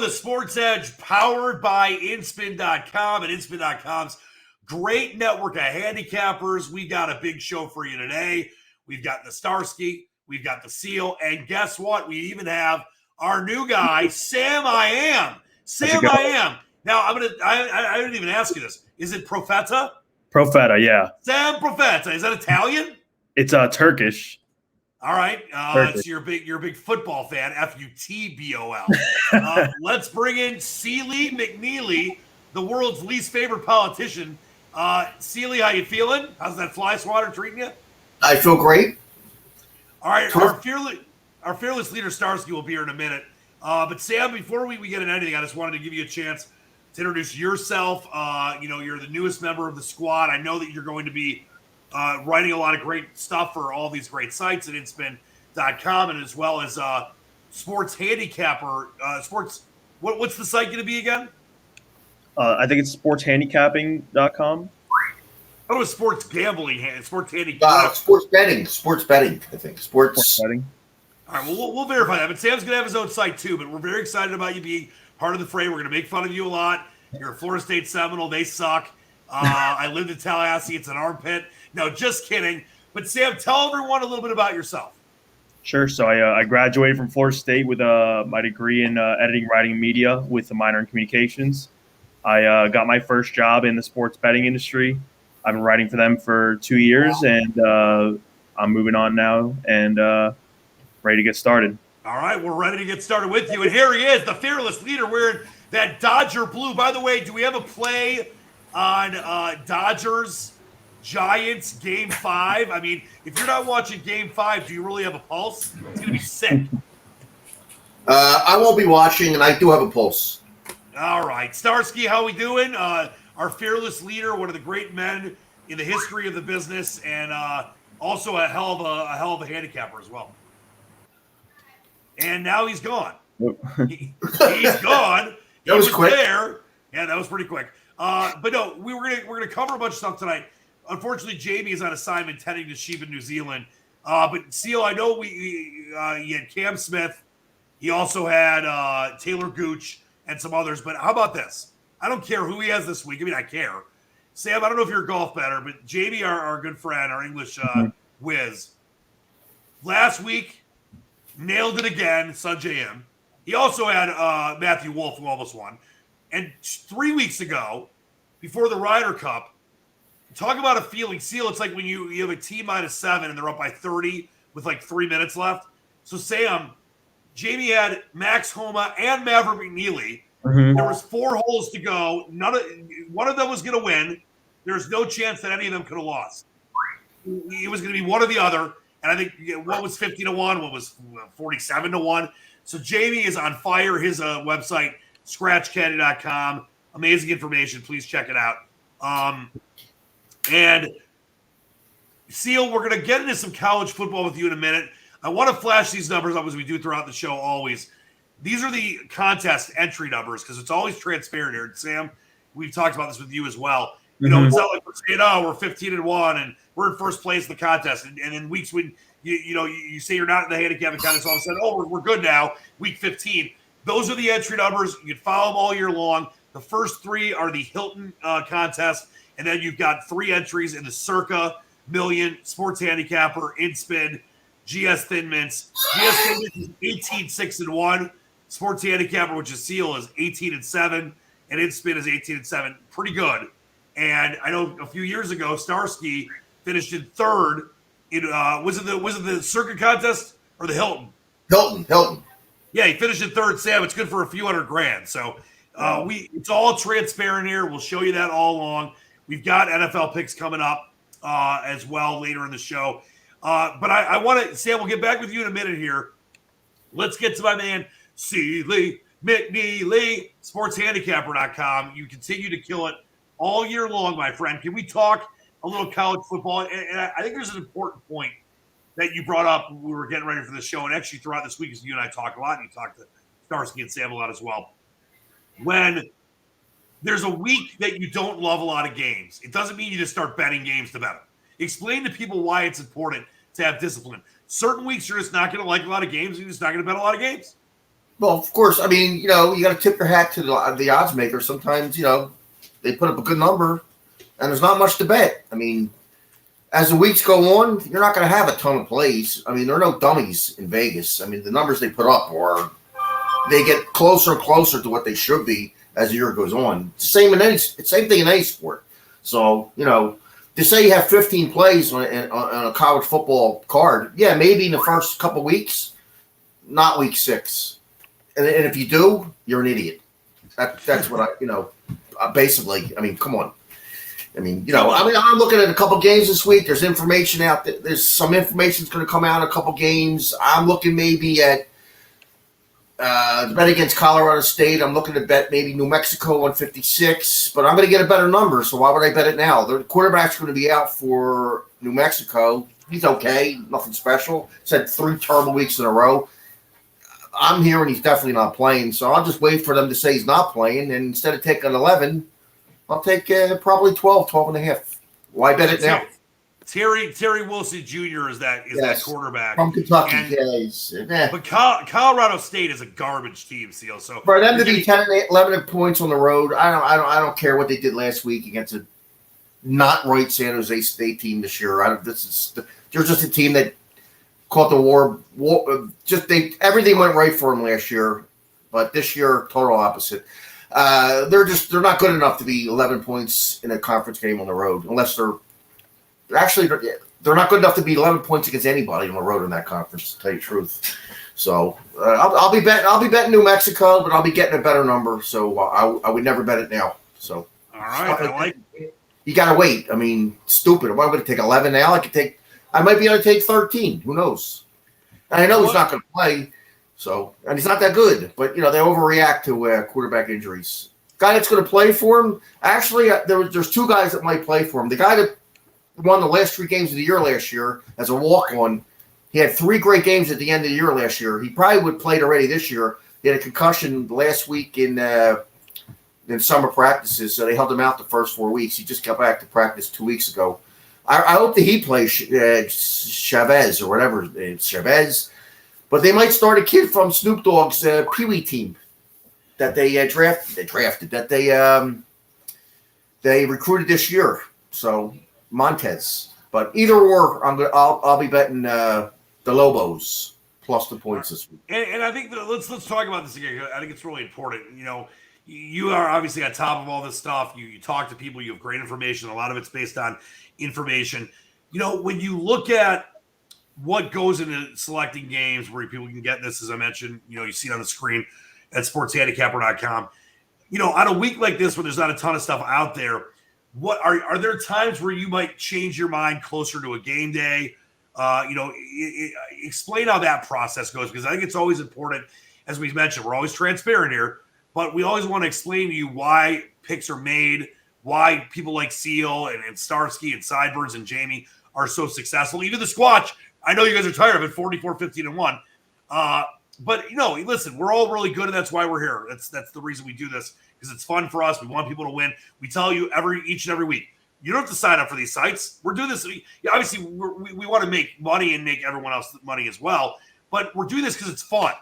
the Sports Edge powered by InSpin.com and InSpin.com's great network of handicappers. We got a big show for you today. We've got the Starsky, we've got the Seal, and guess what? We even have our new guy, Sam I Am. Sam I Am. Now, I didn't even ask you this. Is it Profeta? Profeta, yeah. Sam Profeta. Is that Italian? It's Turkish. All right, so you're a big football fan, Futbol. Let's bring in Sealy McNeely, the world's least favorite politician. Sealy, how you feeling? How's that fly swatter treating you? I feel great. All right, our fearless leader Starsky will be here in a minute. But Sam, before we get into anything, I just wanted to give you a chance to introduce yourself. You're the newest member of the squad. I know that you're going to be writing a lot of great stuff for all these great sites at InSpin.com and as well as Sports Handicapper. What's the site going to be again? I think it's sportshandicapping.com. Oh, it was sports gambling, sports handicap. Sports betting, I think. Sports betting. All right, well, we'll verify that. But Sam's going to have his own site too, but we're very excited about you being part of the fray. We're going to make fun of you a lot. You're a Florida State Seminole. They suck. I lived in Tallahassee. It's an armpit. No, just kidding. But Sam, tell everyone a little bit about yourself. Sure. So I graduated from Florida State with my degree in editing, writing, and media with a minor in communications. I got my first job in the sports betting industry. I've been writing for them for 2 years, and I'm moving on now and ready to get started. All right, we're ready to get started with you. And here he is, the fearless leader wearing that Dodger blue. By the way, do we have a play on Dodgers Giants Game 5? I mean, if you're not watching Game 5, do you really have a pulse? It's going to be sick. I won't be watching, and I do have a pulse. All right. Starsky, how we doing? Our fearless leader, one of the great men in the history of the business, and also a hell of a handicapper as well. And now he's gone. He's gone. That was quick. There. Yeah, that was pretty quick. But no, we're gonna cover a bunch of stuff tonight. Unfortunately, Jamie is on assignment tending to sheep in New Zealand. But Seal, I know he had Cam Smith. He also had Taylor Gooch and some others. But how about this? I don't care who he has this week. I mean, I care. Sam, I don't know if you're a golf bettor, but Jamie, our good friend, our English whiz, last week nailed it again, Sanjay M. He also had Matthew Wolff, who almost won. And 3 weeks ago, before the Ryder Cup, talk about a feeling. Seal, it's like when you have a T minus 7 and they're up by 30 with like 3 minutes left. So Sam, Jamie had Max Homa and Maverick McNeely. Mm-hmm. There was 4 holes to go. One of them was going to win. There's no chance that any of them could have lost. It was going to be one or the other. And I think what was 50-1, what was 47-1. So Jamie is on fire. His website, scratchcaddy.com. Amazing information. Please check it out. And Seal, we're going to get into some college football with you in a minute. I want to flash these numbers up as we do throughout the show always. These are the contest entry numbers because it's always transparent here. And Sam, we've talked about this with you as well. You know, it's not like we're saying, we're 15-1 and we're in first place in the contest. And in weeks when you say you're not in the handicap contest, all of a sudden, we're good now, week 15. Those are the entry numbers. You can follow them all year long. The first 3 are the Hilton contest. And then you've got 3 entries in the Circa, Million, Sports Handicapper, InSpin, GS Thin Mints. GS Thin Mints is 18-6-1. Sports Handicapper, which is Seal, is 18-7. And InSpin is 18-7. Pretty good. And I know a few years ago, Starsky finished in 3rd. Was it the Circa contest or the Hilton? Hilton. Yeah, he finished in 3rd. Sam, it's good for a few $100,000. So it's all transparent here. We'll show you that all along. We've got NFL picks coming up as well later in the show. But I want to, Sam, we'll get back with you in a minute here. Let's get to my man, Sealy McNeely, sportshandicapper.com. You continue to kill it all year long, my friend. Can we talk a little college football? And I think there's an important point that you brought up when we were getting ready for this show, and actually throughout this week, as you and I talk a lot, and you talk to Starsky and Sam a lot as well. When there's a week that you don't love a lot of games, it doesn't mean you just start betting games to bet them. Explain to people why it's important to have discipline. Certain weeks you're just not going to like a lot of games, and you're just not going to bet a lot of games. Well, of course. I mean, you got to tip your hat to the odds makers. Sometimes, they put up a good number, and there's not much to bet. I mean, as the weeks go on, you're not going to have a ton of plays. I mean, there are no dummies in Vegas. I mean, the numbers they put up they get closer and closer to what they should be as the year goes on. Same thing in any sport. So, to say you have 15 plays on a college football card, yeah, maybe in the first couple weeks, not week 6. And if you do, you're an idiot. That's what basically, I mean, come on. I mean, I'm looking at a couple games this week. There's information out there. There's some information that's going to come out in a couple games. I'm looking maybe at the bet against Colorado State. I'm looking to bet maybe New Mexico 156, but I'm going to get a better number, so why would I bet it now? The quarterback's going to be out for New Mexico. He's okay, nothing special. He's had 3 terrible weeks in a row. I'm hearing he's definitely not playing, so I'll just wait for them to say he's not playing, and instead of taking 11, I'll take probably 12 and a half. Why bet it now? Terry Wilson Jr. is that quarterback from Kentucky. But Colorado State is a garbage team, Seal. So for them to be 10 and 11 points on the road, I don't care what they did last week against a not right San Jose State team this year. They're just a team that caught the war. Everything went right for them last year, but this year total opposite. They're not good enough to be 11 points in a conference game on the road, unless they're not good enough to be 11 points against anybody on the road in that conference, to tell you the truth. So I'll be betting New Mexico, but I'll be getting a better number. So I would never bet it now. So all right, you gotta wait. I mean, stupid. Am I going to take 11 now? I might be able to take 13. Who knows? And I know he's not going to play. So, and he's not that good, but they overreact to quarterback injuries. Guy that's going to play for him, actually, there's 2 guys that might play for him. The guy that won the last 3 games of the year last year as a walk-on, he had 3 great games at the end of the year last year. He probably would have played already this year. He had a concussion last week in summer practices, so they held him out the first 4 weeks. He just got back to practice 2 weeks ago. I hope that he plays Chavez or whatever his name is, Chavez. But they might start a kid from Snoop Dogg's Pee Wee team that they drafted, that they recruited this year. So Montez. But either or, I'll be betting the Lobos plus the points this week. And I think let's talk about this again. I think it's really important. You are obviously on top of all this stuff. You talk to people. You have great information. A lot of it's based on information. When you look at what goes into selecting games where people can get this, as I mentioned, you see it on the screen at sportshandicapper.com. On a week like this, when there's not a ton of stuff out there, what are there times where you might change your mind closer to a game day? Explain how that process goes, because I think it's always important. As we mentioned, we're always transparent here, but we always want to explain to you why picks are made, why people like Seal and Starsky and Sideburns and Jamie are so successful. Even the Squatch, I know you guys are tired of it, 44, 15-1. But, listen, we're all really good, and that's why we're here. That's the reason we do this, because it's fun for us. We want people to win. We tell you each and every week, you don't have to sign up for these sites. We're doing this. Obviously, we want to make money and make everyone else money as well, but we're doing this because it's fun.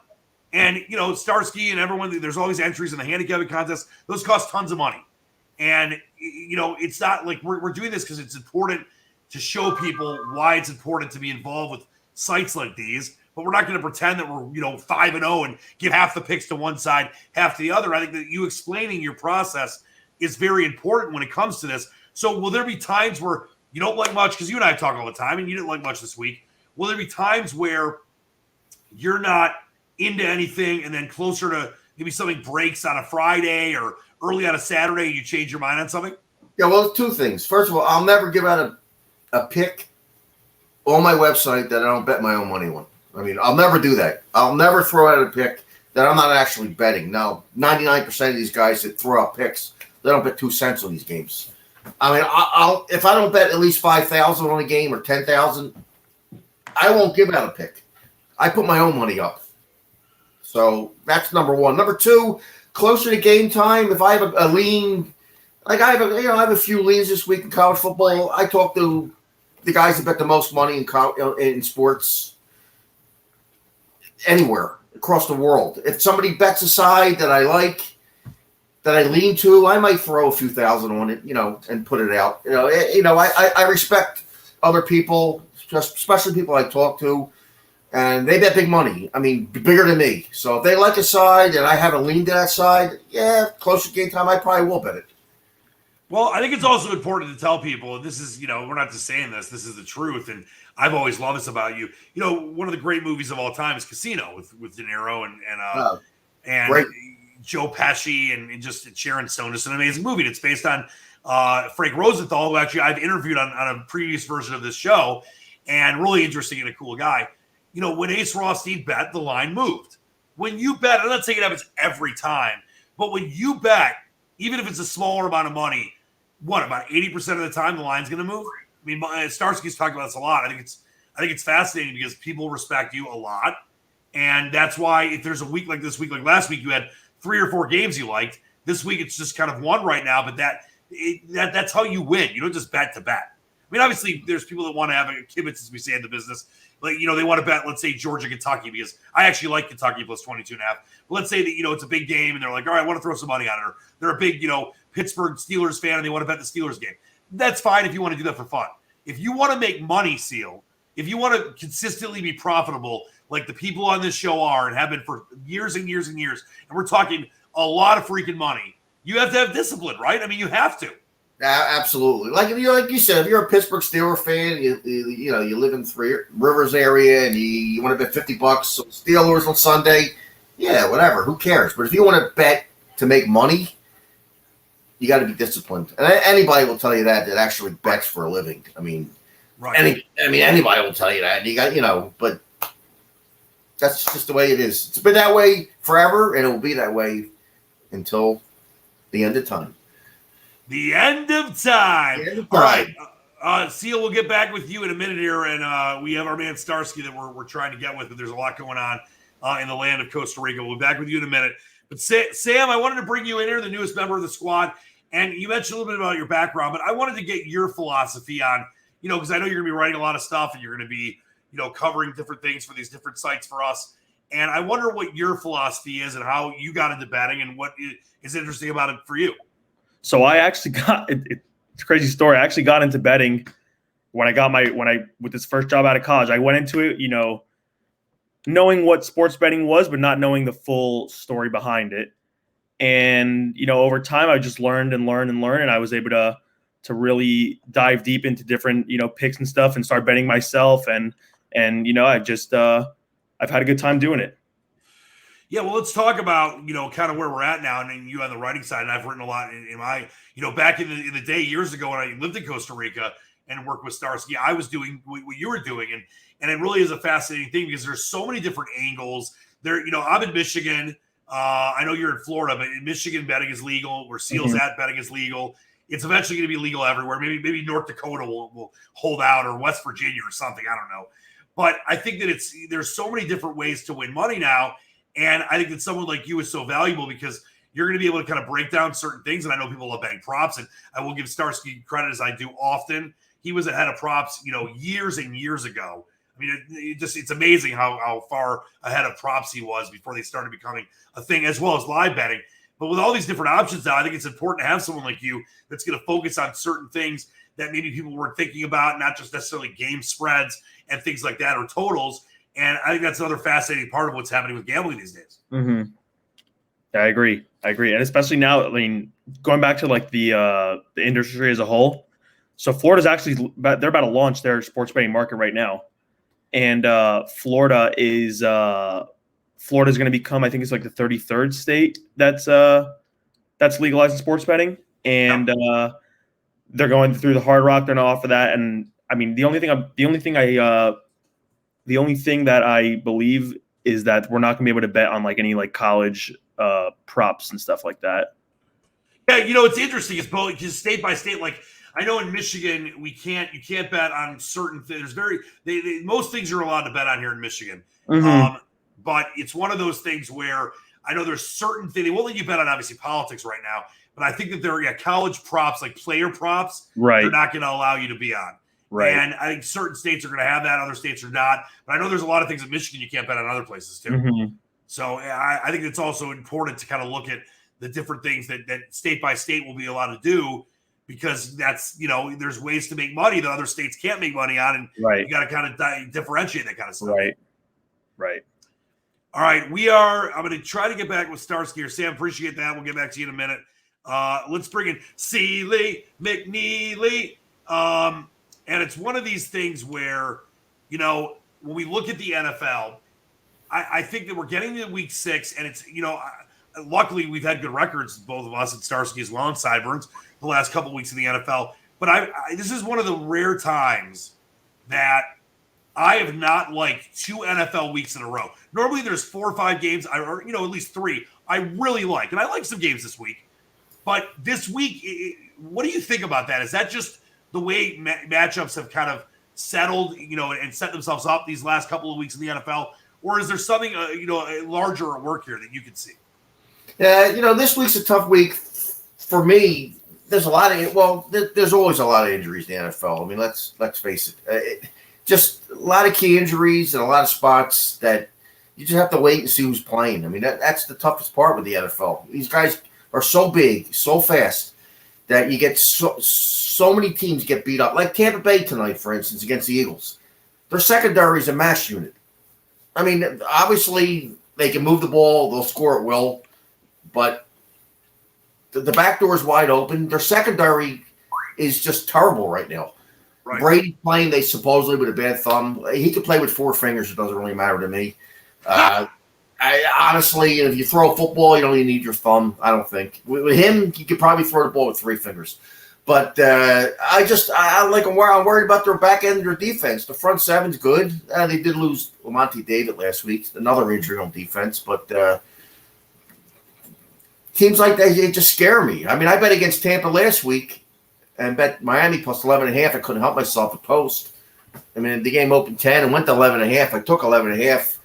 And, Starsky and everyone, there's always entries in the handicapping contest. Those cost tons of money. And, it's not like we're doing this because it's important to show people why it's important to be involved with sites like these. But we're not going to pretend that we're, 5-0 and give half the picks to one side, half to the other. I think that you explaining your process is very important when it comes to this. So will there be times where you don't like much, because you and I talk all the time and you didn't like much this week. Will there be times where you're not into anything and then closer to maybe something breaks on a Friday or early on a Saturday and you change your mind on something? Yeah, well, 2 things. First of all, I'll never give out a pick on my website that I don't bet my own money on. I mean, I'll never do that. I'll never throw out a pick that I'm not actually betting. Now, 99% of these guys that throw out picks, they don't bet 2 cents on these games. I mean, I'll if I don't bet at least 5,000 on a game or 10,000, I won't give out a pick. I put my own money up. So that's number 1. Number 2, closer to game time, if I have a lean, like I have a few leans this week in college football. I talk to the guys that bet the most money in sports anywhere. across the world. If somebody bets a side that I like, that I lean to, I might throw a few thousand on it, and put it out. I respect other people, just especially people I talk to, and they bet big money. I mean, bigger than me. So if they like a side and I haven't leaned to that side, close to game time, I probably will bet it. Well, I think it's also important to tell people, and this is, we're not just saying this is the truth, and I've always loved this about you. One of the great movies of all time is Casino with De Niro and great. Joe Pesci and just Sharon Stone. It's an amazing movie. And it's based on Frank Rosenthal, who actually I've interviewed on a previous version of this show, and really interesting and a cool guy. When Ace Rothstein bet, the line moved. When you bet, I'm not saying it happens every time, but when you bet, even if it's a smaller amount of money, about 80% of the time the line's going to move? I mean, Starsky's talked about this a lot. I think it's fascinating because people respect you a lot, and that's why if there's a week like this week, like last week, you had 3 or 4 games you liked. This week it's just kind of one right now, but that's how you win. You don't just bet to bet. I mean, obviously there's people that want to have a kibitz, as we say in the business. Like, they want to bet, let's say Georgia, Kentucky, because I actually like Kentucky plus 22.5. But let's say that, it's a big game and they're like, all right, I want to throw some money on it. Or they're a big, Pittsburgh Steelers fan and they want to bet the Steelers game. That's fine if you want to do that for fun. If you want to make money, Seal, if you want to consistently be profitable, like the people on this show are and have been for years and years and years, and we're talking a lot of freaking money, you have to have discipline, right? I mean, you have to. Absolutely. Like you said, if you're a Pittsburgh Steelers fan, you live in Three Rivers area and you want to bet $50 on Steelers on Sunday, whatever. Who cares? But if you want to bet to make money, you got to be disciplined. And anybody will tell you that actually bets for a living. I mean, right. Anybody will tell you that. You got, but that's just the way it is. It's been that way forever, and it will be that way until the end of time. The end of time. All right. Seal, we'll get back with you in a minute here, and we have our man Starsky that we're trying to get with, but there's a lot going on in the land of Costa Rica. We'll be back with you in a minute. But Sam, I wanted to bring you in here, the newest member of the squad, and you mentioned a little bit about your background, but I wanted to get your philosophy on, because I know you're going to be writing a lot of stuff and you're going to be, covering different things for these different sites for us. And I wonder what your philosophy is and how you got into betting and what is interesting about it for you. So I actually it's a crazy story. I actually got into betting when I with this first job out of college. I went into it, knowing what sports betting was, but not knowing the full story behind it. And, over time I just learned and I was able to really dive deep into different, picks and stuff and start betting myself. And I just, I've had a good time doing it. Yeah, well, let's talk about, kind of where we're at now. And then you on the writing side, and I've written a lot in my, back in the day years ago when I lived in Costa Rica and worked with Starsky, I was doing what you were doing. And it really is a fascinating thing because there's so many different angles there. I'm in Michigan. I know you're in Florida, but in Michigan, betting is legal. Where Seal's at, betting is legal. It's eventually going to be legal everywhere. Maybe North Dakota will hold out, or West Virginia or something. I don't know. But I think that there's so many different ways to win money now. And I think that someone like you is so valuable because you're going to be able to kind of break down certain things. And I know people love betting props, and I will give Starsky credit, as I do often. He was ahead of props, years and years ago. I mean, it's amazing how far ahead of props he was before they started becoming a thing, as well as live betting. But with all these different options now, I think it's important to have someone like you that's going to focus on certain things that maybe people weren't thinking about, not just necessarily game spreads and things like that or totals. And I think that's another fascinating part of what's happening with gambling these days. Mm-hmm. I agree. And especially now, I mean, going back to like the industry as a whole. So Florida's actually, they're about to launch their sports betting market right now. And Florida is going to become, I think it's like the 33rd state that's legalizing sports betting. And they're going through the Hard Rock. They're going to offer that. And I mean, the only thing that I believe is that we're not going to be able to bet on like any like college props and stuff like that. Yeah, it's interesting. It's both because state by state. Like I know in Michigan, you can't bet on certain things. Most things you're allowed to bet on here in Michigan. Mm-hmm. But it's one of those things where I know there's certain things they won't let you bet on. Obviously, politics right now. But I think that there are college props, like player props, right, they're not going to allow you to be on. Right. And I think certain states are going to have that, other states are not. But I know there's a lot of things in Michigan you can't bet on other places too. Mm-hmm. So I think it's also important to kind of look at the different things that state by state will be allowed to do, because that's, there's ways to make money that other states can't make money on, and Right. you got to kind of differentiate that kind of stuff. Right. All right, I'm going to try to get back with Starsky or Sam. Appreciate that. We'll get back to you in a minute. Let's bring in Sealy McNeely. And it's one of these things where, when we look at the NFL, I think that we're getting to week 6, and it's, luckily we've had good records, both of us, and Starsky as well, and Sideburns, the last couple of weeks in the NFL. But this is one of the rare times that I have not liked 2 NFL weeks in a row. Normally there's 4 or 5 games, or at least 3, I really like. And I like some games this week. But this week, what do you think about that? Is that just the way matchups have kind of settled, and set themselves up these last couple of weeks in the NFL? Or is there something, larger at work here that you can see? Yeah, this week's a tough week for me. There's there's always a lot of injuries in the NFL. I mean, let's face it. Just a lot of key injuries and a lot of spots that you just have to wait and see who's playing. I mean, that's the toughest part with the NFL. These guys are so big, so fast, that you get so many teams get beat up. Like Tampa Bay tonight, for instance, against the Eagles. Their secondary is a mash unit. I mean, obviously they can move the ball, they'll score at will, but the back door is wide open. Their secondary is just terrible right now. Right. Brady playing, they supposedly with a bad thumb. He could play with 4 fingers. It doesn't really matter to me. I honestly, if you throw a football, you don't even need your thumb. I don't think. With him, you could probably throw the ball with 3 fingers. But I'm worried about their back end of their defense. The front seven's good. They did lose Lamonte David last week, another injury on defense. But teams like that, they just scare me. I mean, I bet against Tampa last week and bet Miami plus 11.5. I couldn't help myself at post. I mean, the game opened 10 and went to 11.5. I took 11.5.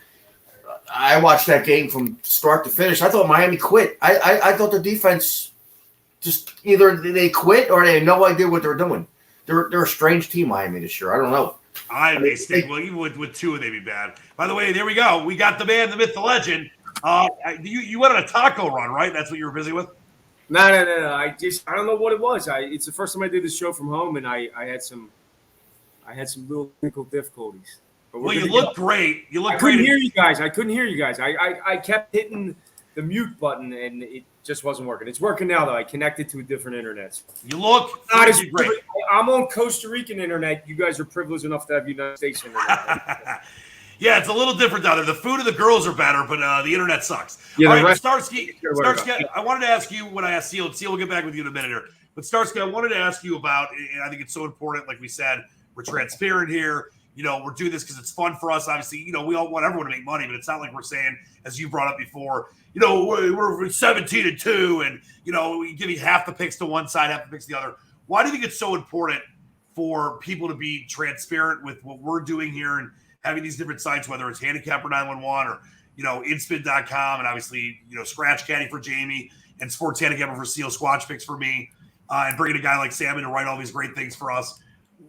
I watched that game from start to finish. I thought Miami quit. I thought the defense just either they quit or they had no idea what they're doing. They're a strange team, Miami, this year. I don't know. Even with 2, they'd be bad. By the way, there we go. We got the man, the myth, the legend. You went on a taco run, right? That's what you were busy with? No. I don't know what it was. It's the first time I did this show from home, and I had some little technical difficulties. Well, you look great. You look I great. I couldn't hear you guys. I kept hitting the mute button, and it just wasn't working. It's working now, though. I connected to a different internet. You look great. I'm on Costa Rican internet. You guys are privileged enough to have United States internet. Yeah, it's a little different down there. The food and the girls are better, but the internet sucks. Yeah, all right, Starsky, I wanted to ask you what I asked Seal. Seal will get back with you in a minute here. But Starsky, I wanted to ask you about, and I think it's so important, like we said, we're transparent here. We're doing this because it's fun for us. Obviously, we all want everyone to make money, but it's not like we're saying, as you brought up before, we're 17-2, and we give you half the picks to one side, half the picks to the other. Why do you think it's so important for people to be transparent with what we're doing here and having these different sites, whether it's Handicapper 911 or Inspin.com, and obviously Scratch Caddy for Jamie and Sports Handicapper for Seal, Squatch Picks for me, and bringing a guy like Sam in to write all these great things for us?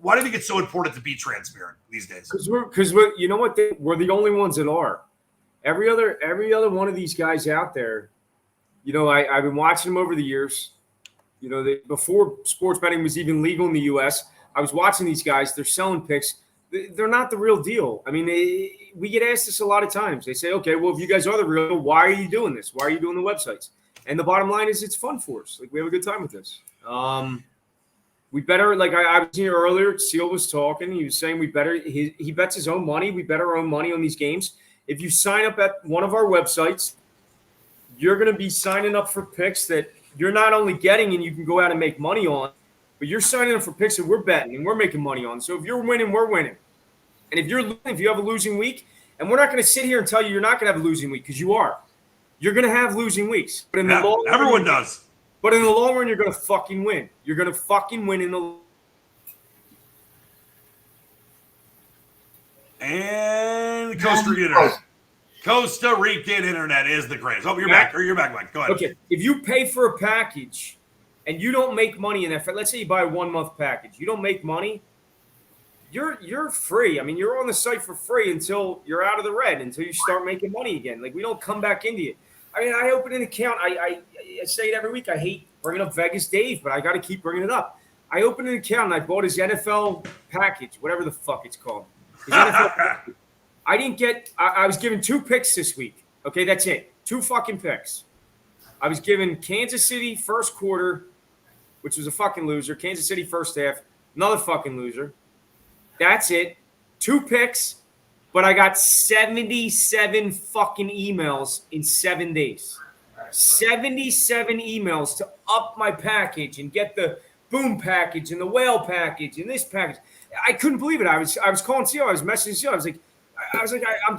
Why do you think it's so important to be transparent these days? Because we're you know what? We're the only ones that are. Every other one of these guys out there, I've been watching them over the years. Before sports betting was even legal in the U.S., I was watching these guys. They're selling picks. They're not the real deal. I mean, we get asked this a lot of times. They say, okay, well, if you guys are the real deal, why are you doing this? Why are you doing the websites? And the bottom line is it's fun for us. Like, we have a good time with this. We better, like I was here earlier, Seal was talking. He was saying he bets his own money. We bet our own money on these games. If you sign up at one of our websites, you're going to be signing up for picks that you're not only getting and you can go out and make money on, but you're signing up for picks that we're betting and we're making money on. So if you're winning, we're winning. And if you have a losing week, and we're not going to sit here and tell you you're not going to have a losing week, because you are. You're going to have losing weeks. But in the long run, everyone does. But in the long run, you're going to fucking win. You're going to fucking win in the. And Costa Rican internet. Costa Rican internet is the craze. Oh, you're back. Or you're back, Mike. Go ahead. Okay. If you pay for a package and you don't make money in that, let's say you buy a 1 month package, you don't make money. you're free. I mean, you're on the site for free until you're out of the red, until you start making money again. Like, we don't come back into it. I mean, I open an account. I say it every week. I hate bringing up Vegas Dave, but I got to keep bringing it up. I opened an account and I bought his NFL package, whatever the fuck it's called. His NFL package. I didn't get – I was given 2 picks this week. Okay, that's it. 2 fucking picks. I was given Kansas City first quarter, which was a fucking loser. Kansas City first half, another fucking loser. That's it. 2 picks, but I got 77 fucking emails in 7 days. 77 emails to up my package and get the boom package and the whale package and this package. I couldn't believe it. I was calling CEO. I was messaging CEO. I was like, I'm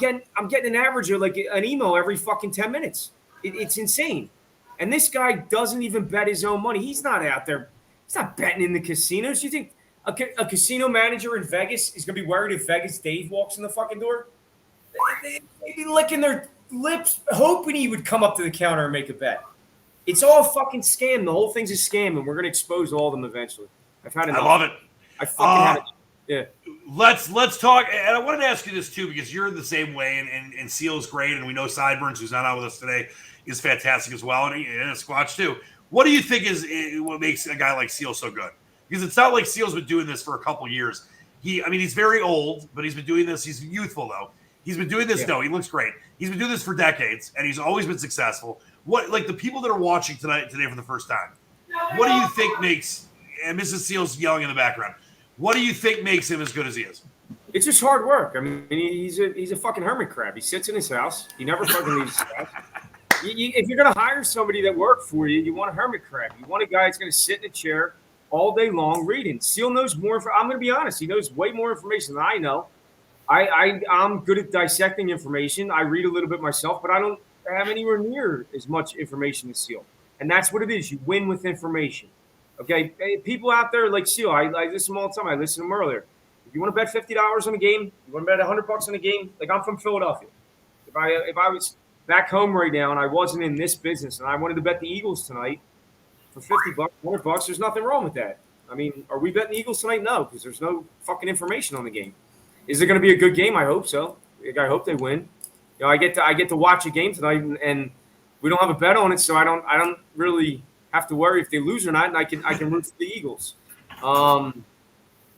getting an average of like an email every fucking 10 minutes. It's insane. And this guy doesn't even bet his own money. He's not out there. He's not betting in the casinos. You think a casino manager in Vegas is going to be worried if Vegas Dave walks in the fucking door? They'd be licking their lips, hoping he would come up to the counter and make a bet. It's all a fucking scam. The whole thing's a scam, and we're going to expose all of them eventually. I've had enough. I love it. I fucking had it. Yeah. Let's talk. And I wanted to ask you this too, because you're the same way, and Seal is great, and we know Sideburns, who's not on with us today, is fantastic as well, and Squatch too. What do you think is what makes a guy like Seal so good? Because it's not like Seal's been doing this for a couple years. He's very old, but he's been doing this. He's youthful though. He's been doing this. Yeah. No, he looks great. He's been doing this for decades, and he's always been successful. What, like the people that are watching today for the first time, what do you think makes? And Mrs. Seal's yelling in the background. What do you think makes him as good as he is? It's just hard work. I mean, he's a fucking hermit crab. He sits in his house. He never fucking leaves his house. If you're going to hire somebody that works for you, you want a hermit crab. You want a guy that's going to sit in a chair all day long reading. Seal knows more. I'm going to be honest. He knows way more information than I know. I'm good at dissecting information. I read a little bit myself, but I don't have anywhere near as much information as Seal. And that's what it is. You win with information. Okay? People out there like Seal, I listen to them all the time. I listened to them earlier. If you want to bet $50 on a game, you want to bet $100 on a game, like I'm from Philadelphia. If I was back home right now and I wasn't in this business and I wanted to bet the Eagles tonight for $50, $100, there's nothing wrong with that. I mean, are we betting the Eagles tonight? No, because there's no fucking information on the game. Is it going to be a good game? I hope so. I hope they win. You know, I get to watch a game tonight, and we don't have a bet on it, so I don't really have to worry if they lose or not, and I can root for the Eagles.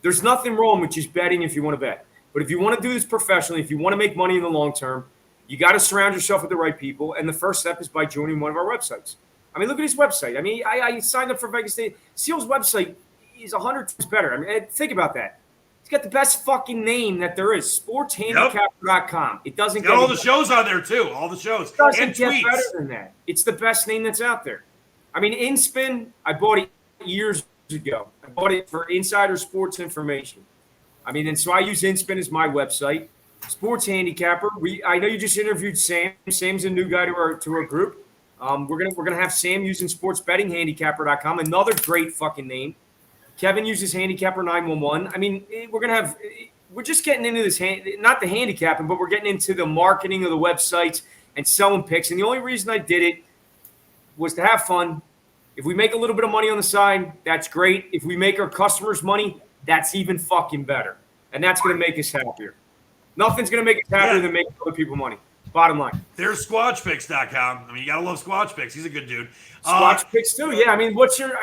There's nothing wrong with just betting if you want to bet, but if you want to do this professionally, if you want to make money in the long term, you got to surround yourself with the right people, and the first step is by joining one of our websites. I mean, look at his wobsite. I mean, I signed up for Vegas State. Seal's website is 100 times better. I mean, think about that. It's got the best fucking name that there is. SportsHandicapper.com. It doesn't get all the shows on there too. All the shows. It doesn't and get tweets. better than that. It's the best name that's out there. I mean, InSpin, I bought it years ago. I bought it for insider sports information. I mean, and so I use InSpin as my website. Sports Handicapper. I know you just interviewed Sam. Sam's a new guy to our group. We're gonna have Sam using SportsBettingHandicapper.com. Another great fucking name. Kevin uses Handicapper 911. I mean, we're just getting into this, not the handicapping, but we're getting into the marketing of the websites and selling picks. And the only reason I did it was to have fun. If we make a little bit of money on the side, that's great. If we make our customers money, that's even fucking better. And that's going to make us happier. Nothing's going to make us happier than making other people money. Bottom line. There's SquatchPicks.com. I mean, you got to love Squatch Picks. He's a good dude. Squatch Picks too. Yeah. I mean,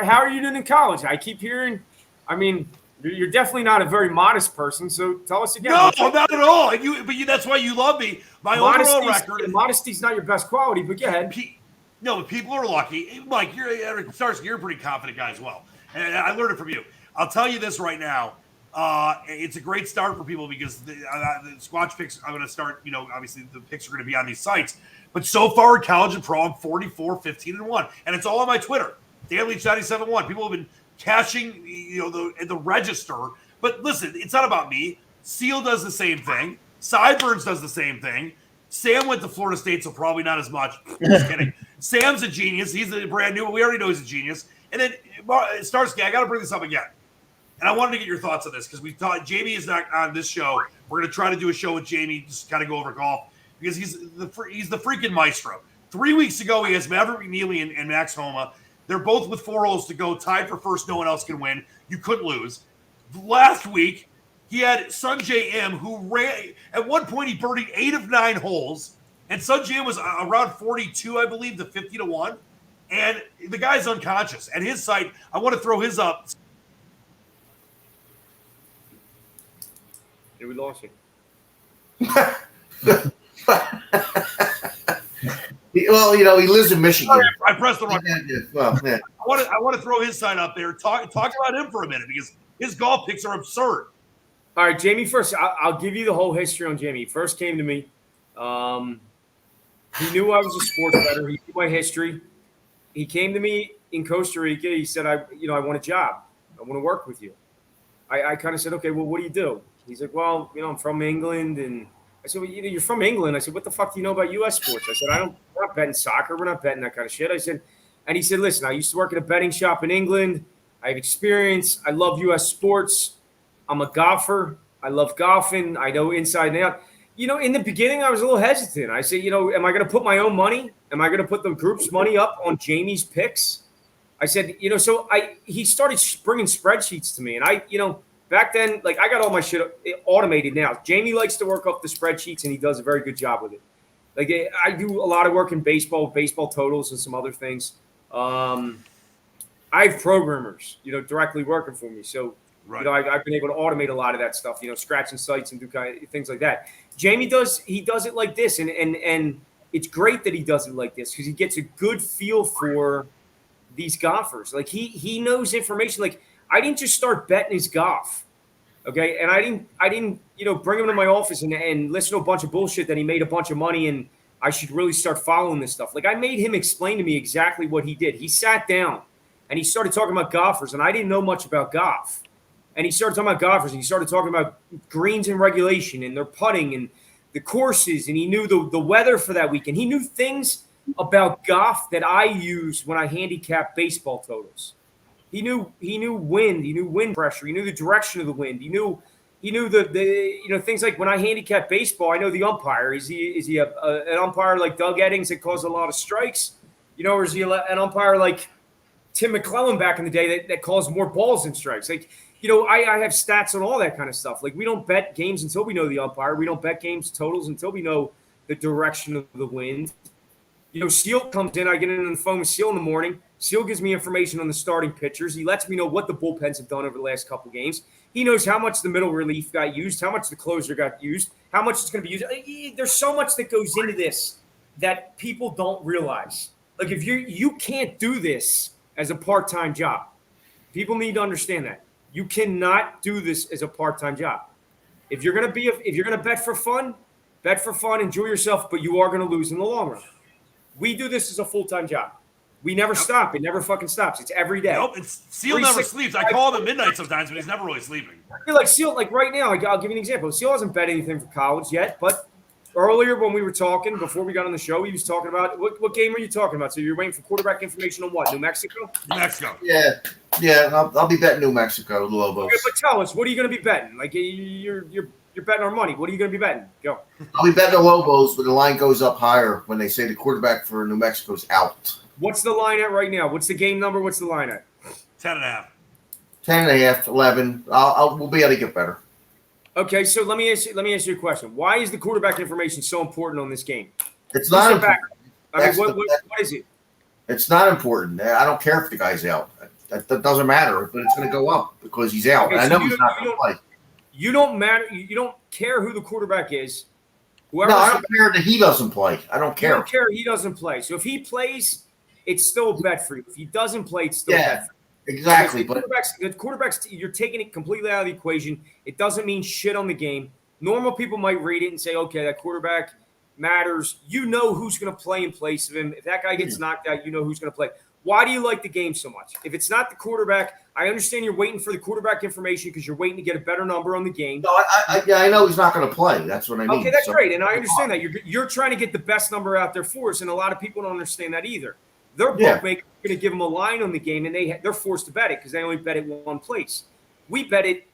how are you doing in college? I keep hearing, I mean, you're definitely not a very modest person. So tell us again. No, not at all. And that's why you love me. My overall record. Modesty's not your best quality, but go ahead. No, but people are lucky. Mike, you're a pretty confident guy as well. And I learned it from you. I'll tell you this right now. It's a great start for people because the Squatch Picks, I'm going to start, obviously the picks are going to be on these sites. But so far in college and pro, I'm 44, 15-1. And it's all on my Twitter, Dan Leach 97.1. People have been cashing, the register. But listen, it's not about me. Seal does the same thing. Sideburns does the same thing. Sam went to Florida State, so probably not as much. Just kidding. Sam's a genius. He's a brand new. We already know he's a genius. And then Starsky, I got to bring this up again. And I wanted to get your thoughts on this because we thought Jamie is not on this show. We're going to try to do a show with Jamie, just kind of go over golf because he's the freaking maestro. 3 weeks ago, he has Maverick McNeely and Max Homa. They're both with 4 holes to go, tied for first. No one else can win. You couldn't lose. Last week, he had Sunjay M, who ran at one point. He birdied 8 of 9 holes, and Sunjay M was around 42, I believe, to 50-1, and the guy's unconscious. At his site, I want to throw his up. Yeah, we lost you. Well, he lives in Michigan. I pressed the wrong. Well, yeah. I want to throw his side up there. Talk about him for a minute because his golf picks are absurd. All right, Jamie. First, I'll give you the whole history on Jamie. He first came to me. He knew I was a sports bettor. He knew my history. He came to me in Costa Rica. He said, I want a job. I want to work with you. I kind of said, okay, well, what do you do? He's like, well, I'm from England. And I said, well, you're from England. I said, what the fuck do you know about U.S. sports? I said, we're not betting soccer. We're not betting that kind of shit. I said, and he said, listen, I used to work at a betting shop in England. I have experience. I love U.S. sports. I'm a golfer. I love golfing. I know inside and out. In the beginning, I was a little hesitant. I said, am I going to put my own money? Am I going to put the group's money up on Jamie's picks? I said, so he started bringing spreadsheets to me. And back then, like, I got all my shit automated now. Jamie likes to work up the spreadsheets, and he does a very good job with it. Like, I do a lot of work in baseball totals and some other things. I have programmers, directly working for me. So, right. I've been able to automate a lot of that stuff, scratching sites and do kind of things like that. Jamie does it like this. And it's great that he does it like this because he gets a good feel for these golfers. Like he knows information. Like I didn't just start betting his golf. Okay. And I didn't, bring him to my office and listen to a bunch of bullshit that he made a bunch of money and I should really start following this stuff. Like I made him explain to me exactly what he did. He sat down and he started talking about golfers and I didn't know much about golf. And he started talking about golfers and he started talking about greens and regulation and their putting and the courses. And he knew the weather for that weekend. He knew things about golf that I use when I handicap baseball totals. He knew wind. He knew wind pressure. He knew the direction of the wind. He knew the things like when I handicap baseball, I know the umpire. Is he an umpire like Doug Eddings that caused a lot of strikes? Or is he an umpire like Tim McClellan back in the day that caused more balls than strikes? Like, I have stats on all that kind of stuff. Like we don't bet games until we know the umpire. We don't bet games totals until we know the direction of the wind. Seal comes in. I get in the phone with Seal in the morning. Seal gives me information on the starting pitchers. He lets me know what the bullpens have done over the last couple games. He knows how much the middle relief got used, how much the closer got used, how much it's going to be used. There's so much that goes into this that people don't realize. Like if you can't do this as a part-time job. People need to understand that. You cannot do this as a part-time job. If you're going to bet for fun, enjoy yourself, but you are going to lose in the long run. We do this as a full-time job. We never stop. It never fucking stops. It's every day. Nope. Seal never sleeps. I call him at midnight sometimes, but he's never really sleeping. You're like Seal, like right now, I'll give you an example. Seal hasn't bet anything for college yet, but earlier when we were talking, before we got on the show, he was talking about what game are you talking about? So you're waiting for quarterback information on what? New Mexico? New Mexico. Yeah. I'll be betting New Mexico, the Lobos. Okay, but tell us, what are you going to be betting? Like you're betting our money. What are you going to be betting? Go. I'll be betting the Lobos, but the line goes up higher when they say the quarterback for New Mexico's out. What's the line at right now? What's the game number? What's the line at? 10.5. 10.5, 11. We'll be able to get better. Okay, so let me ask you a question. Why is the quarterback information so important on this game? It's not important. What is it? It's not important. I don't care if the guy's out. That doesn't matter, but it's going to go up because he's out. Okay, and I know he's not going to play. You don't matter. You don't care who the quarterback is. I don't care that he doesn't play. I don't care. You don't care he doesn't play. So if he plays, it's still a bet for you. If he doesn't play, it's still a bet for you. Exactly. The quarterbacks, you're taking it completely out of the equation. It doesn't mean shit on the game. Normal people might read it and say, okay, that quarterback matters. You know who's going to play in place of him. If that guy gets knocked out, you know who's going to play. Why do you like the game so much? If it's not the quarterback, I understand you're waiting for the quarterback information because you're waiting to get a better number on the game. No, I know he's not going to play. That's what I mean. Okay, that's great, and I understand that. You're trying to get the best number out there for us, and a lot of people don't understand that either. Their bookmaker is going to give them a line on the game, and they're forced to bet it because they only bet it one place. We bet it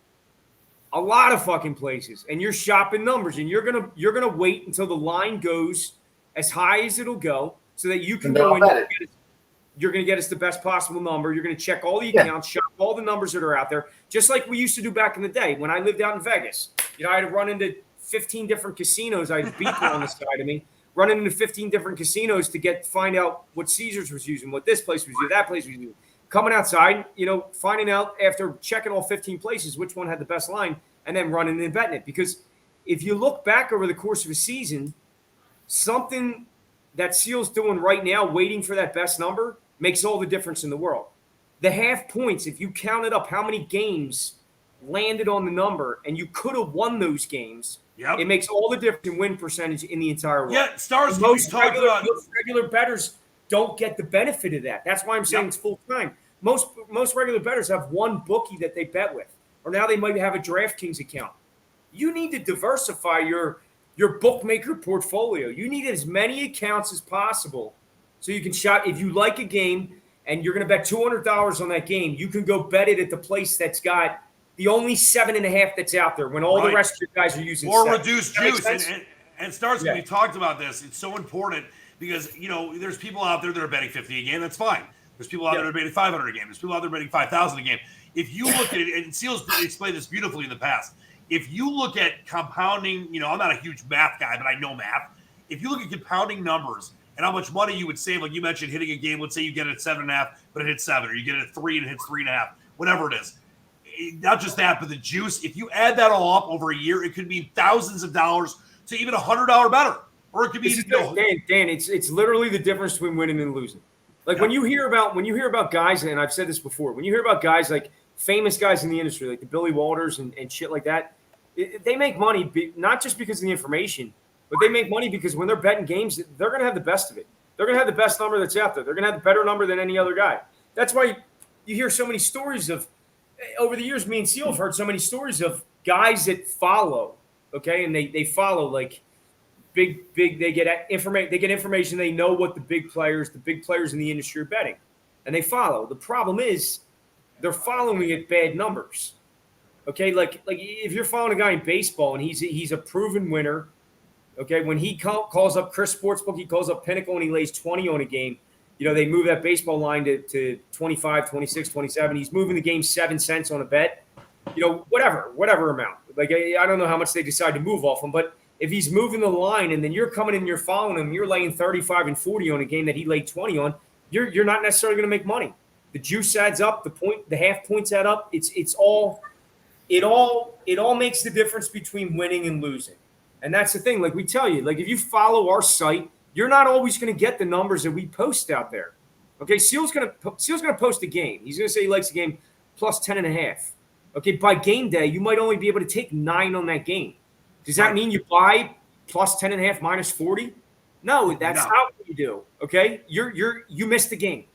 a lot of fucking places, and you're shopping numbers, and you're gonna wait until the line goes as high as it'll go, so that you can go in. You're going to get us the best possible number. You're going to check all the accounts, shop all the numbers that are out there, just like we used to do back in the day when I lived out in Vegas. You know, I had to run into 15 different casinos. I had people on the side of me running into 15 different casinos to find out what Caesars was using, what this place was using, that place was using. Coming outside, you know, finding out after checking all 15 places which one had the best line, and then running and betting it. Because if you look back over the course of a season, something that Seal's doing right now, waiting for that best number, makes all the difference in the world. The half points, if you counted up how many games landed on the number and you could have won those games, it makes all the difference in win percentage in the entire world. Yeah, Stars, most regular bettors don't get the benefit of that. That's why I'm saying it's full time. Most regular bettors have one bookie that they bet with, or now they might have a DraftKings account. You need to diversify your bookmaker portfolio. You need as many accounts as possible so you can shop. If you like a game and you're going to bet $200 on that game, you can go bet it at the place that's got the only 7.5 that's out there when all the rest of your guys are using or 7. reduced juice. And Stars, we talked about this. It's so important because, you know, there's people out there that are betting 50 a game. That's fine. There's people out there that are betting 500 a game. There's people out there betting 5,000 a game. If you look at it, and Seal's explained this beautifully in the past, if you look at compounding, you know, I'm not a huge math guy, but I know math. If you look at compounding numbers and how much money you would save, like you mentioned, hitting a game, let's say you get it at 7.5, but it hits 7, or you get it at 3 and it hits 3.5, whatever it is. Not just that, but the juice. If you add that all up over a year, it could mean thousands of dollars to even $100 better, or it could be. Dan, it's literally the difference between winning and losing. Like when you hear about guys, and I've said this before, when you hear about guys like famous guys in the industry, like the Billy Walters and shit like that, they make money not just because of the information, but they make money because when they're betting games, they're going to have the best of it. They're going to have the best number that's out there. They're going to have the better number than any other guy. That's why you hear so many stories of, over the years, me and Seal have heard so many stories of guys that follow, okay, and they follow like big. They get information. They know what the big players in the industry are betting, and they follow. The problem is they're following at bad numbers. Okay, like if you're following a guy in baseball and he's a proven winner, okay, when he calls up Chris Sportsbook, he calls up Pinnacle and he lays 20 on a game, you know, they move that baseball line to 25, 26, 27. He's moving the game 7 cents on a bet, you know, whatever amount. Like, I don't know how much they decide to move off him, but if he's moving the line and then you're coming in and you're following him, you're laying 35 and 40 on a game that he laid 20 on, you're not necessarily going to make money. The juice adds up, the half points add up. It all makes the difference between winning and losing. And that's the thing. Like we tell you, like if you follow our site, you're not always going to get the numbers that we post out there. Okay, Seal's going to post a game. He's going to say he likes a game plus 10.5. Okay, by game day, you might only be able to take 9 on that game. Does that mean you buy plus 10.5 minus 40? No, that's not what you do. Okay, you missed the game.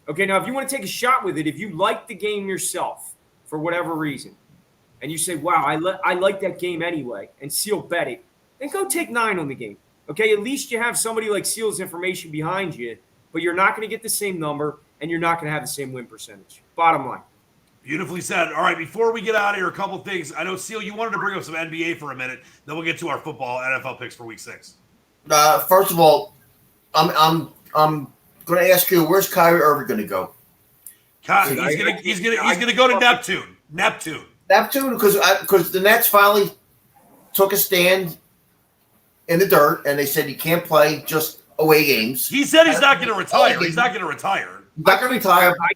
Okay, now if you want to take a shot with it, if you like the game yourself for whatever reason, and you say, wow, I like that game anyway, and Seal bet it, then go take 9 on the game. Okay, at least you have somebody like Seal's information behind you, but you're not going to get the same number, and you're not going to have the same win percentage. Bottom line. Beautifully said. All right, before we get out of here, a couple things. I know, Seal, you wanted to bring up some NBA for a minute. Then we'll get to our football NFL picks for Week 6. First of all, I'm going to ask you, where's Kyrie Irving going to go? He's gonna go to Neptune. Neptune, because the Nets finally took a stand in the dirt, and they said you can't play just away games. He said he's not going to retire. He's not going to retire. He's not going to retire. I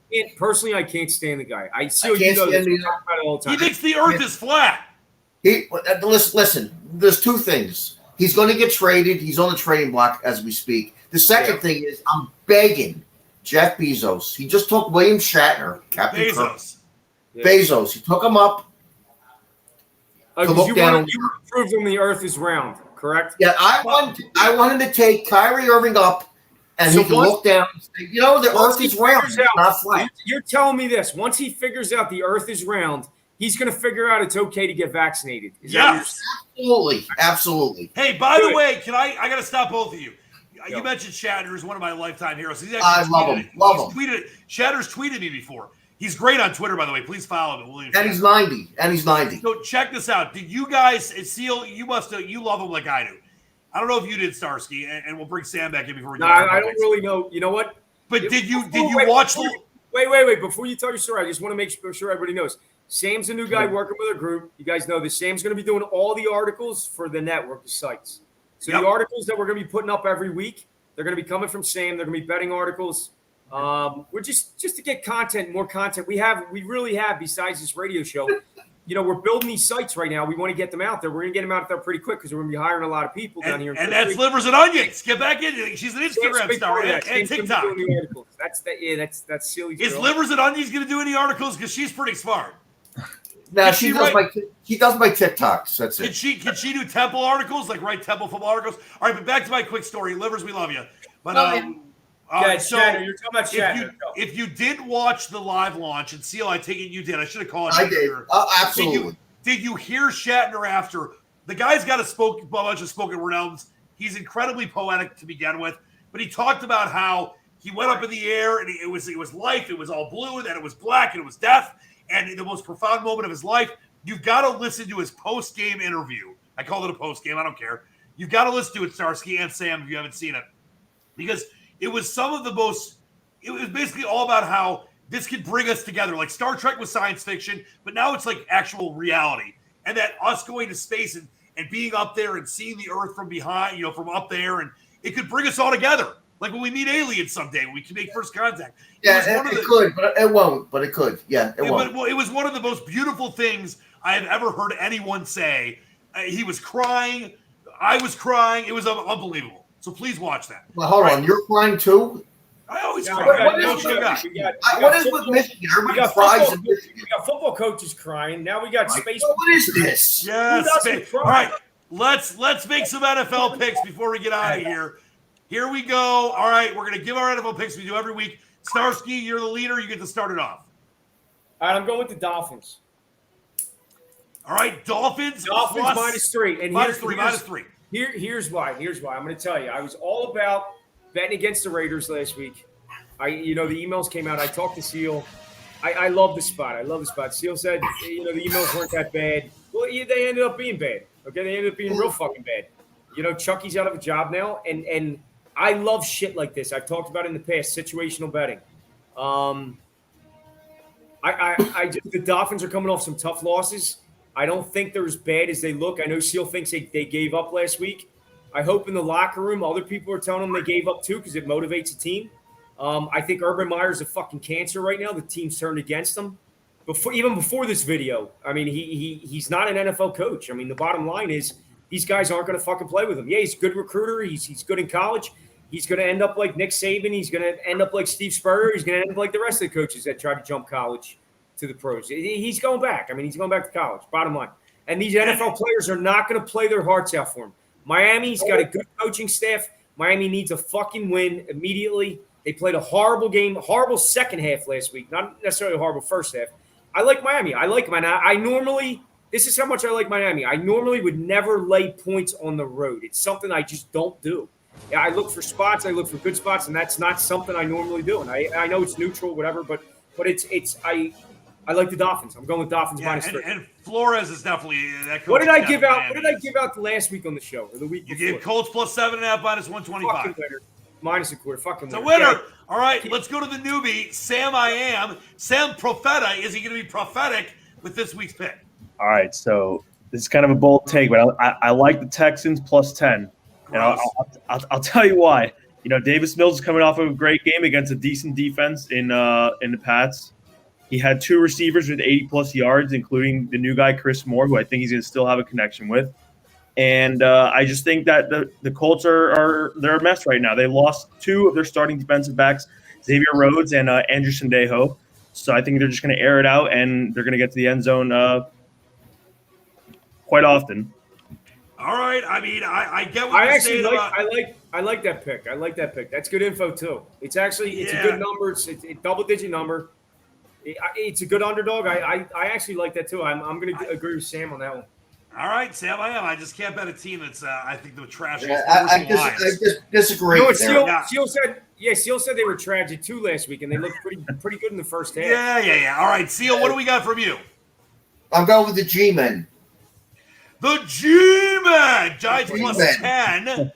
can't stand the guy. I can't stand him. All the time. He thinks the earth is flat. Listen, there's two things. He's going to get traded. He's on the trading block as we speak. The second thing is I'm begging Jeff Bezos. He just took William Shatner, Captain Bezos. Bezos. He took him up. You proved him the earth is round, correct? Yeah, I want him to take Kyrie Irving up, and he can look down and say, you know, the earth is round, it's not flat. You're telling me this. Once he figures out the earth is round, he's going to figure out it's okay to get vaccinated. Yes. Absolutely. Hey, by the way, I got to stop both of you. You mentioned Shatner is one of my lifetime heroes. I love him. Shatner's tweeted me before. He's great on Twitter, by the way. Please follow him. William and Shatner. he's 90. So check this out. Did you guys, Seal, you love him like I do. I don't know if you did, Starsky, and we'll bring Sam back in before we I don't really know. You know what? But did you watch Wait. Before you tell your story, I just want to make sure everybody knows. Sam's a new guy working with a group. You guys know this. Sam's going to be doing all the articles for the network, the sites. So the articles that we're going to be putting up every week, they're going to be coming from Sam. They're going to be betting articles. We're just to get more content. We really have, besides this radio show, we're building these sites right now. We want to get them out there. We're going to get them out there pretty quick because we're going to be hiring a lot of people down here. And that's Livers and Onions. Get back in. She's an Instagram star and TikTok. That's silly. Is Livers and Onions going to do any articles? Because she's pretty smart. No, she does my TikToks. That's it. Can she do Temple articles, like write Temple football articles? All right, but back to my quick story. Livers, we love you. But Shatner, you're talking about Shatner. If you did watch the live launch, and Seal, I take it you did. I should have called you. I did. Absolutely. Did you hear Shatner after? The guy's got a bunch of spoken word albums. He's incredibly poetic to begin with, but he talked about how he went up in the air and it was life. It was all blue, and then it was black, and it was death, and the most profound moment of his life. You've got to listen to his post-game interview. I called it a post-game. I don't care. You've got to listen to it, Starsky and Sam, if you haven't seen it, because it was some of the most. It was basically all about how this could bring us together. Like Star Trek was science fiction, but now it's like actual reality. And that us going to space and being up there and seeing the Earth from behind, from up there, and it could bring us all together. Like when we meet aliens someday, when we can make first contact. Yeah, it could, but it won't. But it could. Yeah, it won't. But it was one of the most beautiful things I have ever heard anyone say. He was crying. I was crying. It was unbelievable. So please watch that. Well, hold on. You're crying too? I always What is with Michigan? Everybody cries in Michigan. We got football coaches crying. Now we got space. What is this? Yes. All right. Let's make some NFL picks before we get out of here. Here we go. All right. We're going to give our NFL picks we do every week. Starsky, you're the leader. You get to start it off. All right. I'm going with the Dolphins. All right. Dolphins -3. And -3. Here's why. I'm going to tell you. I was all about betting against the Raiders last week. The emails came out. I talked to Seal. I love the spot. Seal said, the emails weren't that bad. Well, they ended up being bad. Okay, they ended up being real fucking bad. Chucky's out of a job now, and I love shit like this. I've talked about it in the past, situational betting. The Dolphins are coming off some tough losses. I don't think they're as bad as they look. I know Seal thinks they gave up last week. I hope in the locker room, other people are telling them they gave up too because it motivates the team. I think Urban Meyer's a fucking cancer right now. The team's turned against him. Even before this video, I mean, he's not an NFL coach. I mean, the bottom line is these guys aren't going to fucking play with him. Yeah, he's a good recruiter. He's good in college. He's going to end up like Nick Saban. He's going to end up like Steve Spurrier. He's going to end up like the rest of the coaches that tried to jump college to the pros. He's going back. I mean, he's going back to college, bottom line. And these NFL players are not going to play their hearts out for him. Miami's got a good coaching staff. Miami needs a fucking win immediately. They played a horrible game, horrible second half last week, not necessarily a horrible first half. I like Miami. I like them. And I normally – this is how much I like Miami. I normally would never lay points on the road. It's something I just don't do. Yeah, I look for spots. I look for good spots, and that's not something I normally do. And I know it's neutral, whatever, but I like the Dolphins. I'm going with Dolphins -3. And Flores is definitely that. What did I give out? What did I give out last week on the show or the week before? You gave Colts +7.5 -125. Fucking winner. -1/4. Fucking winner. It's a winner. Yeah. All right, let's go to the newbie, Sam Profeta. Is he going to be prophetic with this week's pick? All right, so this is kind of a bold take, but I like the Texans +10, and I'll tell you why. Davis Mills is coming off of a great game against a decent defense in the Pats. He had 2 receivers with 80+ yards, including the new guy Chris Moore, who I think he's going to still have a connection with. And I just think that the Colts they're a mess right now. They lost 2 of their starting defensive backs, Xavier Rhodes and Andrew Sendejo. So I think they're just going to air it out, and they're going to get to the end zone quite often. All right. I mean, I get what you're saying about. I like that pick. I like that pick. That's good info too. It's a good number. It's a double-digit number. It's a good underdog. I actually like that too. I'm going to agree with Sam on that one. All right, Sam, I am. I just can't bet a team that's I think the trashiest. I just disagree. Seal said they were tragic too last week, and they looked pretty good in the first half. Yeah. All right, Seal, what do we got from you? I'm going with the G-Men. The G-Men! Giants +10.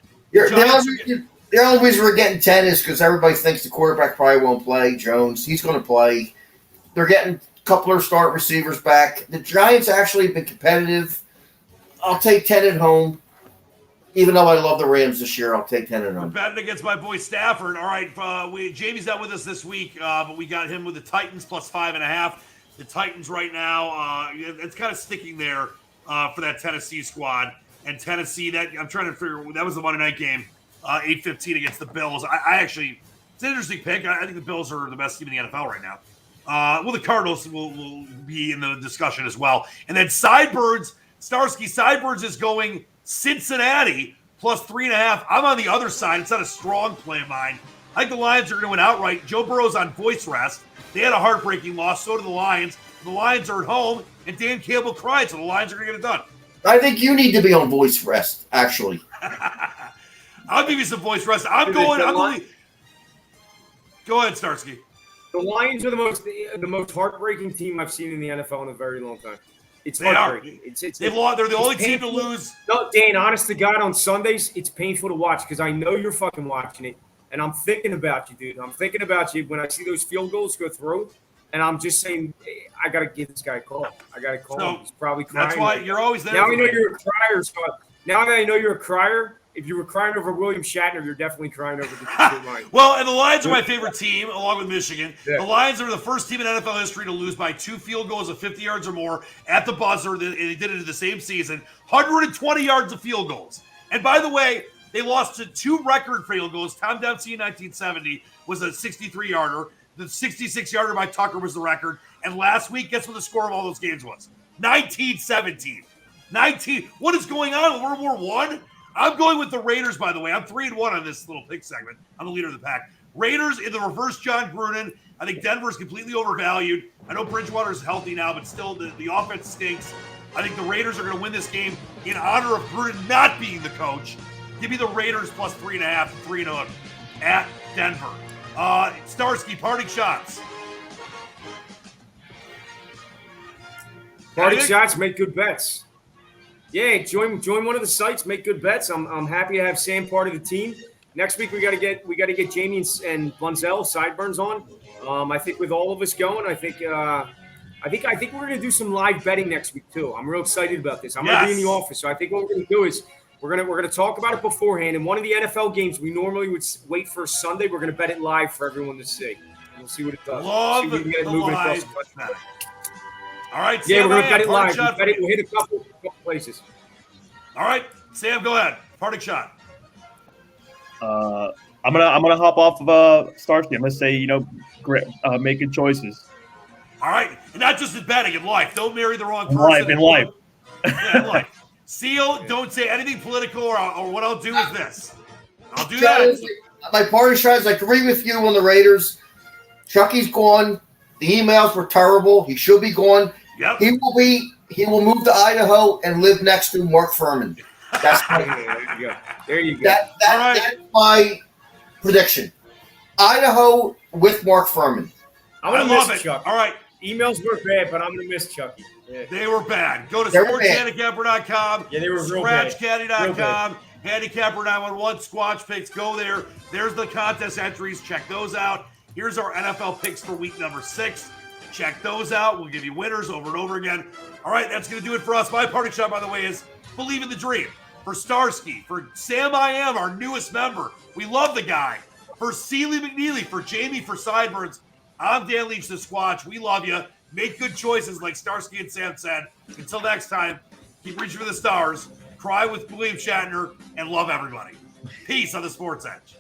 The only reason we're getting 10 is because everybody thinks the quarterback probably won't play. Jones, he's going to play. They're getting a couple of start receivers back. The Giants actually have been competitive. I'll take 10 at home. Even though I love the Rams this year, I'll take 10 at home. We're betting against my boy Stafford. All right, Jamie's not with us this week, but we got him with the Titans plus 5.5. The Titans right now, it's kind of sticking there for that Tennessee squad. And Tennessee, that I'm trying to figure, that was the Monday night game, 8-15 against the Bills. I actually, it's an interesting pick. I think the Bills are the best team in the NFL right now. Well, the Cardinals will be in the discussion as well. And then Starsky Sideburns is going Cincinnati plus 3.5. I'm on the other side. It's not a strong play of mine. I think the Lions are going to win outright. Joe Burrow's on voice rest. They had a heartbreaking loss. So do the Lions. The Lions are at home, and Dan Campbell cried, so the Lions are going to get it done. I think you need to be on voice rest, actually. I'll give you some voice rest. I'm going. Go ahead, Starsky. The Lions are the most heartbreaking team I've seen in the NFL in a very long time. It's They are. heartbreaking. They've lost. They're the only team to painful. lose. No, Dan, honest to God, on Sundays, it's painful to watch because I know you're fucking watching it, and I'm thinking about you, dude. I'm thinking about you when I see those field goals go through, and I'm just saying, hey, I got to give this guy a call. I got to call him. He's probably crying. That's why you're always there. Now I know you're a crier, Scott. Now that I know you're a crier, if you were crying over William Shatner, you're definitely crying over the Detroit Lions. Well, and the Lions are my favorite team, along with Michigan. Yeah. The Lions are the first team in NFL history to lose by 2 field goals of 50 yards or more at the buzzer. They did it in the same season. 120 yards of field goals. And by the way, they lost to 2 record field goals. Tom Dempsey in 1970 was a 63-yarder. The 66-yarder by Tucker was the record. And last week, guess what the score of all those games was? 19-17. What is going on in World War I? I'm going with the Raiders, by the way. I'm 3-1 on this little pick segment. I'm the leader of the pack. Raiders in the reverse John Gruden. I think Denver's completely overvalued. I know Bridgewater's healthy now, but still the offense stinks. I think the Raiders are going to win this game in honor of Gruden not being the coach. Give me the Raiders plus 3.5, 3-0 at Denver. Starsky, parting shots. Party shots, make good bets. Yeah, join one of the sites, make good bets. I'm happy to have Sam part of the team. Next week we got to get Jamie and Bunzel Sideburns on. I think with all of us going, I think we're gonna do some live betting next week too. I'm real excited about this. I'm gonna be in the office, so I think what we're gonna do is we're gonna talk about it beforehand. And one of the NFL games we normally would wait for Sunday, we're gonna bet it live for everyone to see. We'll see what it does. Love the live. All right, Sam, yeah, we're gonna bet it live. We'll hit a couple places. All right, Sam, go ahead. Parting shot. I'm gonna hop off of Starsky. I'm gonna say, make good choices. All right, and not just in betting, in life. Don't marry the wrong person. In life. Yeah, in life. Seal, don't say anything political, or what I'll do is this. I'll do that. My party shot is I agree with you on the Raiders. Chucky's gone. The emails were terrible. He should be gone. Yep. He will move to Idaho and live next to Mark Furman. That's there you go. That's my prediction. Idaho with Mark Furman. I'm gonna love miss it. Chucky. All right. Emails were bad, but I'm gonna miss Chucky. Yeah. They were bad. Go to They were bad. sportshandicapper.com. Yeah, they were real bad. Scratchcaddy.com. Handicapper 911. Squatch picks. Go there. There's the contest entries. Check those out. Here's our NFL picks for week number 6. Check those out. We'll give you winners over and over again. All right, that's going to do it for us. My parting shot, by the way, is Believe in the Dream. For Starsky, for Sam I Am, our newest member. We love the guy. For Seeley McNeely, for Jamie, for Sideburns, I'm Dan Leach, the Squatch. We love you. Make good choices like Starsky and Sam said. Until next time, keep reaching for the stars, cry with William Shatner, and love everybody. Peace on the Sports Edge.